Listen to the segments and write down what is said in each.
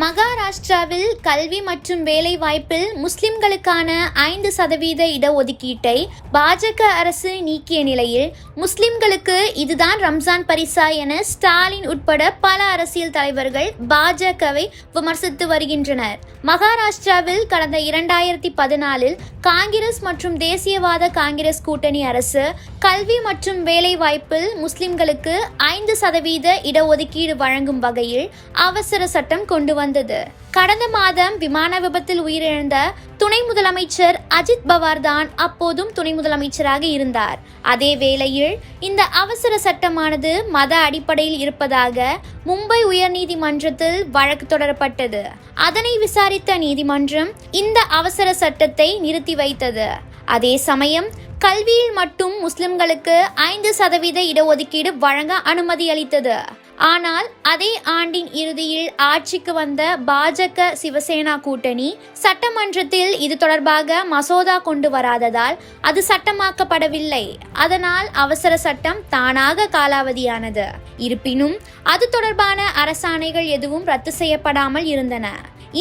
மகாராஷ்டிராவில் கல்வி மற்றும் வேலை வாய்ப்பில் முஸ்லிம்களுக்கான 5% இடஒதுக்கீட்டை பாஜக அரசு நீக்கிய நிலையில் முஸ்லிம்களுக்கு இதுதான் ரம்ஜான் பரிசா என ஸ்டாலின் உட்பட பல அரசியல் தலைவர்கள் பாஜகவை விமர்சித்து வருகின்றனர். மகாராஷ்டிராவில் கடந்த 2014 காங்கிரஸ் மற்றும் தேசியவாத காங்கிரஸ் கூட்டணி அரசு கல்வி மற்றும் வேலை வாய்ப்பில் முஸ்லிம்களுக்கு 5% இடஒதுக்கீடு வழங்கும் வகையில் அவசர சட்டம் கொண்டு வந்தது. கடந்த மாதம் விமான விபத்தில் உயிரிழந்த துணை முதலமைச்சர் அஜித் பவார் தான் அப்போதும் துணை முதலமைச்சராக இருந்தார். அதே வேளையில் இந்த அவசர சட்டமானது மத அடிப்படையில் இருப்பதாக மும்பை உயர்நீதிமன்றத்தில் வழக்கு தொடரப்பட்டது. அதனை விசாரித்த நீதிமன்றம் இந்த அவசர சட்டத்தை நிறுத்தி வைத்தது. அதே சமயம் கல்வியில் மட்டும் முஸ்லிம்களுக்கு 5% இடஒதுக்கீடு வழங்க அனுமதி அளித்தது. ஆனால் அதே ஆண்டின் இறுதியில் ஆட்சிக்கு வந்த பாஜக சிவசேனா கூட்டணி சட்டமன்றத்தில் இது தொடர்பாக மசோதா கொண்டு வராததால் அது சட்டமாக்கப்படவில்லை. அதனால் அவசர சட்டம் தானாக காலாவதியானது. இருப்பினும் அது தொடர்பான அரசாணைகள் எதுவும் ரத்து செய்யப்படாமல் இருந்தன.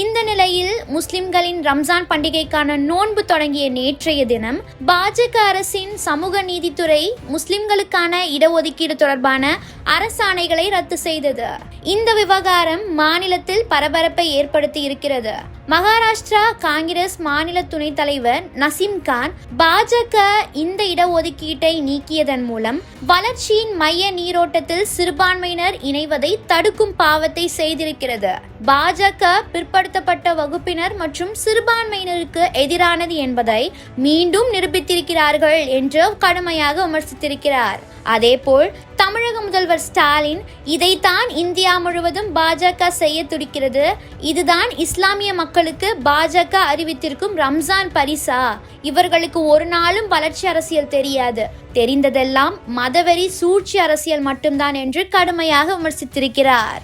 இந்த நிலையில் முஸ்லிம்களின் ரம்ஜான் பண்டிகைக்கான நோன்பு தொடங்கிய நேற்றைய தினம் பாஜக அரசின் சமூக நீதித்துறை முஸ்லிம்களுக்கான இடஒதுக்கீடு தொடர்பான அரசாணைகளை ரத்து செய்தது. இந்த விவகாரம் மாநிலத்தில் பரபரப்பை ஏற்படுத்தி இருக்கிறது. மகாராஷ்டிரா காங்கிரஸ் மாநில துணைத் தலைவர் நசீம் கான் பாஜக இந்த இடஒதுக்கீட்டை நீக்கியதன் மூலம் வளர்ச்சியின் மைய நீரோட்டத்தில் சிறுபான்மையினர் இணைவதை தடுக்கும் பாவத்தை செய்திருக்கிறது. பாஜக பிற்படுத்தப்பட்ட வகுப்பினர் மற்றும் சிறுபான்மையினருக்கு எதிரானது என்பதை மீண்டும் நிரூபித்திருக்கிறார்கள் என்று கடுமையாக விமர்சித்திருக்கிறார். அதேபோல் தமிழக முதல்வர் ஸ்டாலின் இதைத்தான் இந்தியா முழுவதும் பாஜக செய்ய துடிக்கிறது, இதுதான் இஸ்லாமிய மக்களுக்கு பாஜக அறிவித்திருக்கும் ரம்ஜான் பரிசா, இவர்களுக்கு ஒரு நாளும் வளர்ச்சி அரசியல் தெரியாது, தெரிந்ததெல்லாம் மதவெறி சூழ்ச்சி அரசியல் மட்டும்தான் என்று கடுமையாக விமர்சித்திருக்கிறார்.